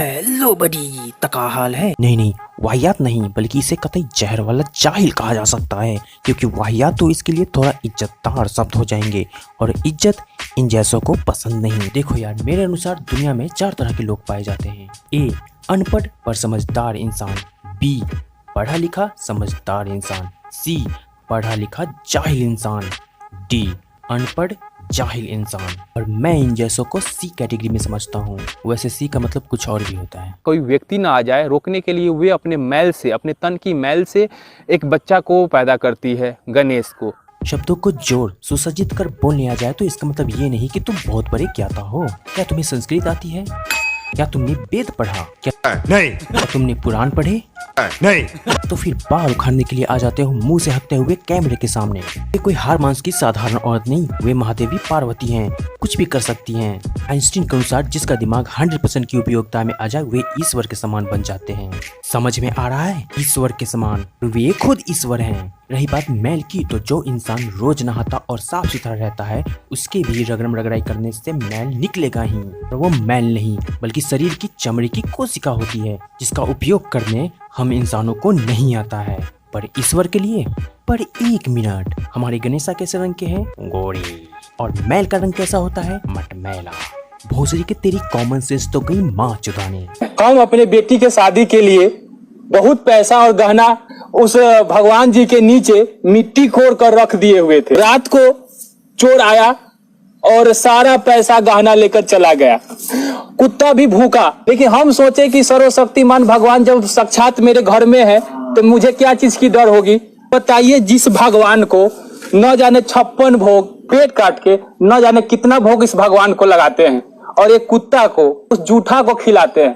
Hello बडी, तका हाल है। नहीं, वाहियात नहीं, बल्कि इसे कतई जहर वाला जाहिल कहा जा सकता है, क्योंकि वाहियात तो इसके लिए थोड़ा इज्जतदार शब्द हो जाएंगे और इज्जत इन जैसों को पसंद नहीं। देखो यार, मेरे अनुसार दुनिया में 4 तरह के लोग पाए जाते हैं। ए, अनपढ़ पर समझदार इंसान। बी, पढ़ा लिखा समझदार इंसान। सी, पढ़ा लिखा जाहिल इंसान। डी, अनपढ़ जाहिल इंसान। और मैं इन जैसों को सी कैटेगरी में समझता हूँ। वैसे सी का मतलब कुछ और भी होता है। कोई व्यक्ति ना आ जाए रोकने के लिए, वे अपने मैल से, अपने तन की मैल से एक बच्चा को पैदा करती है, गणेश को। शब्दों को जोड़ सुसज्जित कर बोलने आ जाए तो इसका मतलब ये नहीं कि तुम बहुत बड़े ज्ञाता हो। क्या तुम्हें संस्कृत आती है? क्या तुमने वेद पढ़ा? क्या नहीं। क्या तुमने पुराण पढ़े? नहीं। तो फिर बाल उखाड़ने के लिए आ जाते हो मुंह से हकते हुए कैमरे के सामने। ये कोई हार मांस की साधारण औरत नहीं, वे महादेवी पार्वती हैं, कुछ भी कर सकती हैं। आइंस्टीन के अनुसार जिसका दिमाग 100% की उपयोगिता में आ जाए वे ईश्वर के समान बन जाते हैं। समझ में आ रहा है? ईश्वर के समान, वे खुद ईश्वर हैं। रही बात मैल की, तो जो इंसान रोज नहाता और साफ सुथरा रहता है उसके भी रगड़म रगड़ाई करने से मैल निकलेगा ही। और वो मैल नहीं बल्कि शरीर की चमड़ी की कोशिका होती है, जिसका उपयोग करने हम इंसानों को नहीं आता है, पर ईश्वर के लिए। पर 1 मिनट, हमारे गणेशा कैसे रंग के हैं? गोरी। और मैल का रंग कैसा होता है? मटमैला। भोसड़ी के तेरी कॉमन सेंस तो गई माँ चुदाने। हम अपने बेटी के शादी के लिए बहुत पैसा और गहना उस भगवान जी के नीचे मिट्टी खोद कर रख दिए हुए थे। रात को चोर आया और सारा पैसा गहना लेकर चला गया। कुत्ता भी भूखा। लेकिन हम सोचे कि सर्वशक्तिमान भगवान जब साक्षात मेरे घर में है तो मुझे क्या चीज की डर होगी। बताइए, जिस भगवान को न जाने 56 भोग पेट काट के न जाने कितना भोग इस भगवान को लगाते हैं, और एक कुत्ता को, उस जूठा को खिलाते हैं।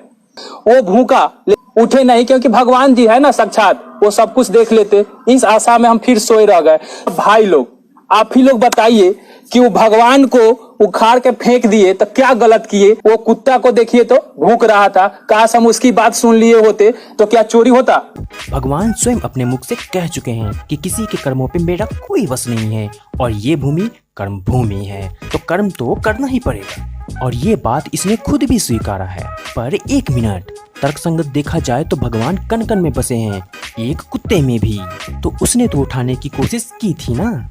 वो भूखा उठे नहीं, क्योंकि भगवान जी है ना साक्षात, वो सब कुछ देख लेते। इस आशा में हम फिर सोए रह गए। भाई लोग, आप ही लोग बताइए कि वो भगवान को उखाड़ के फेंक दिए तो क्या गलत किए? वो कुत्ता को देखिए तो भूख रहा था, काश हम उसकी बात सुन लिए होते तो क्या चोरी होता? भगवान स्वयं अपने मुख से कह चुके हैं कि किसी के कर्मों पे मेरा कोई वश नहीं है, और ये भूमि कर्म भूमि है, तो कर्म तो करना ही पड़ेगा। और ये बात इसने खुद भी स्वीकारा है। पर 1 मिनट, तर्कसंगत देखा जाए तो भगवान कण कण में बसे हैं, एक कुत्ते में भी। तो उसने तो उठाने की कोशिश की थी ना,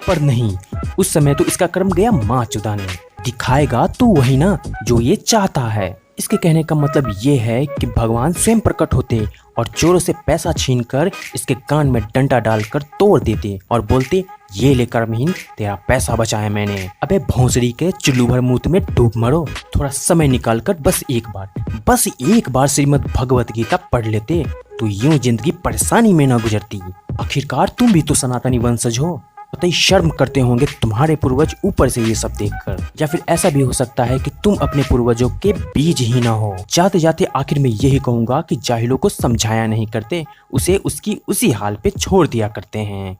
पर नहीं, उस समय तो इसका कर्म गया माँ चुदाने। दिखाएगा तो वही ना जो ये चाहता है। इसके कहने का मतलब ये है कि भगवान स्वयं प्रकट होते और चोरों से पैसा छीनकर इसके कान में डंडा डालकर तोड़ देते और बोलते, ये ले कर्महीन, तेरा पैसा बचाया मैंने। अबे भोंसड़ी के चुल्लू भर मुंह में डूब मरो। थोड़ा समय निकालकर बस एक बार श्रीमद् भगवत गीता पढ़ लेते तो यूं जिंदगी परेशानी में ना गुजरती। आखिरकार तुम भी तो सनातनी वंशज हो, पता ही शर्म करते होंगे तुम्हारे पूर्वज ऊपर से ये सब देखकर। या फिर ऐसा भी हो सकता है कि तुम अपने पूर्वजों के बीज ही ना हो। जाते जाते आखिर में यही कहूंगा कि जाहिलों को समझाया नहीं करते, उसे उसकी उसी हाल पे छोड़ दिया करते हैं।